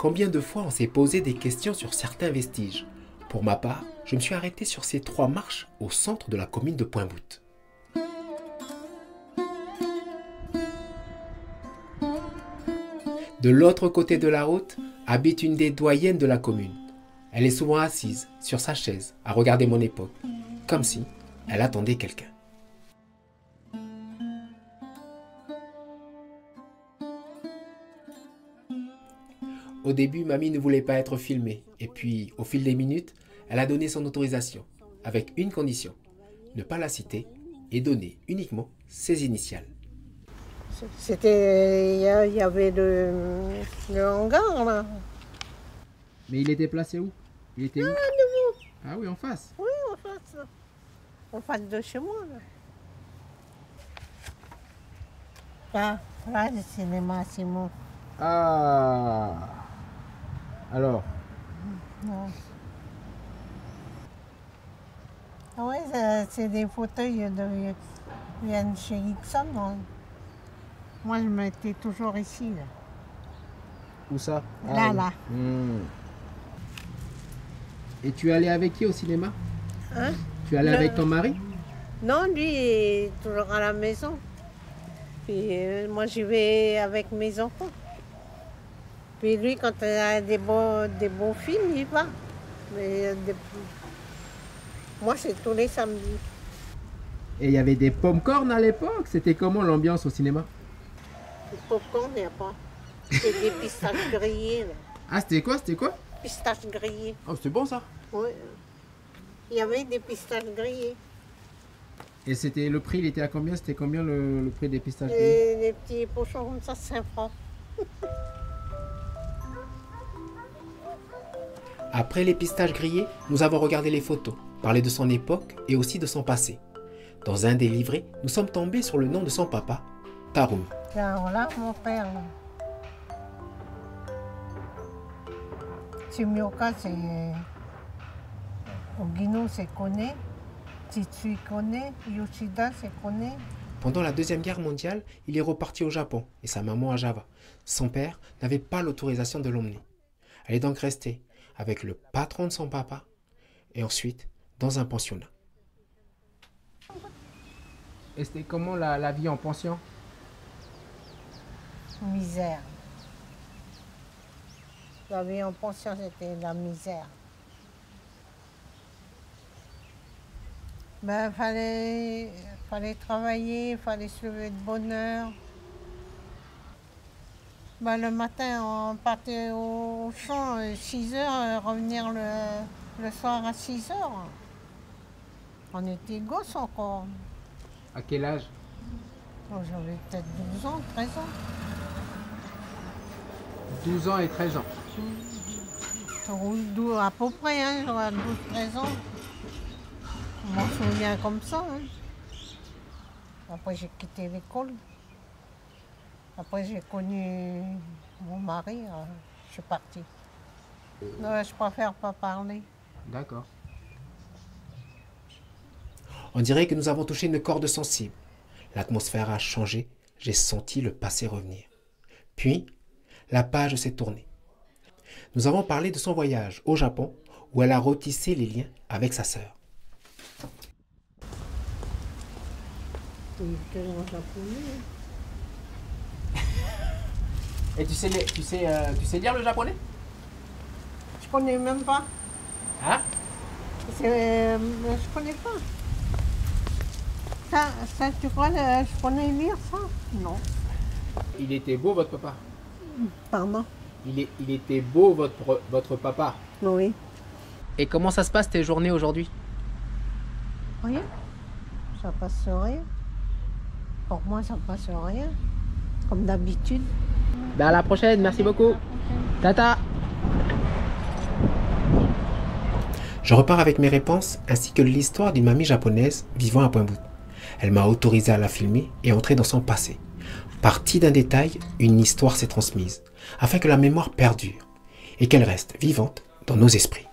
Combien de fois on s'est posé des questions sur certains vestiges? Pour ma part, je me suis arrêté sur ces 3 marches au centre de la commune de Pointe-Boute. De l'autre côté de la route habite une des doyennes de la commune. Elle est souvent assise sur sa chaise à regarder mon époque, comme si elle attendait quelqu'un. Au début, mamie ne voulait pas être filmée, et puis, au fil des minutes, elle a donné son autorisation, avec une condition, ne pas la citer et donner uniquement ses initiales. C'était, il y avait le hangar là. Mais il était placé où? Il était où? Devant. Ah oui, en face. Oui, en face de chez moi là. Là, le cinéma Simon. Ah. Alors? Non. Ah ouais, c'est des fauteuils viennent chez Ixon. Hein. Moi, je m'étais toujours ici là. Où ça? Là, oui. là. Et tu es allé avec qui au cinéma? Hein? Tu es allé avec ton mari? Non, lui il est toujours à la maison. Puis moi j'y vais avec mes enfants. Puis lui quand il a des beaux films, il va. Mais moi c'est tous les samedis. Et il y avait des pop-corn à l'époque? C'était comment l'ambiance au cinéma? Le popcorn, il n'y a pas. C'est des pistaches grillées. Là. Ah, c'était quoi? C'était quoi? Pistaches grillées. Oh, c'était bon ça. Oui. Il y avait des pistaches grillées. Et c'était le prix, il était à combien? C'était combien le prix des pistaches? Les petits pochons comme ça, 5 francs. Après les pistaches grillées, nous avons regardé les photos, parlé de son époque et aussi de son passé. Dans un des livrets, nous sommes tombés sur le nom de son papa, Taroum. Là, mon père. Là. Chimioka, c'est. Ogino, c'est Kone. Titsui Kone. Yoshida, c'est Kone. Pendant la Deuxième Guerre mondiale, il est reparti au Japon et sa maman à Java. Son père n'avait pas l'autorisation de l'emmener. Elle est donc restée avec le patron de son papa et ensuite dans un pensionnat. Et c'était comment la vie en pension? Misère. La vie en pension, c'était la misère. Ben, fallait travailler, fallait se lever de bonne heure. Ben, le matin, on partait au champ, 6 heures, revenir le soir à 6 heures. On était gosses encore. À quel âge? Oh, j'avais peut-être 12 ans, 13 ans. 12 ans et 13 ans. À peu près, hein, j'aurais 12-13 ans. Je m'en souviens comme ça. Hein. Après, j'ai quitté l'école. Après, j'ai connu mon mari. Je suis partie. Non, je préfère pas parler. D'accord. On dirait que nous avons touché une corde sensible. L'atmosphère a changé. J'ai senti le passé revenir. Puis, la page s'est tournée. Nous avons parlé de son voyage au Japon où elle a retissé les liens avec sa sœur. Et tu sais lire le japonais? Je connais même pas. Hein? Je connais pas. Ça, tu crois, je connais lire ça? Non. Il était beau votre papa. Pardon? Il était beau votre papa. Oui. Et comment ça se passe tes journées aujourd'hui? Rien. Ça passe rien. Pour moi, ça passe rien. Comme d'habitude. Ben à la prochaine, merci beaucoup. Tata. Je repars avec mes réponses ainsi que l'histoire d'une mamie japonaise vivant à Pointe-Boute. Elle m'a autorisé à la filmer et entrer dans son passé. Partie d'un détail, une histoire s'est transmise, afin que la mémoire perdure et qu'elle reste vivante dans nos esprits.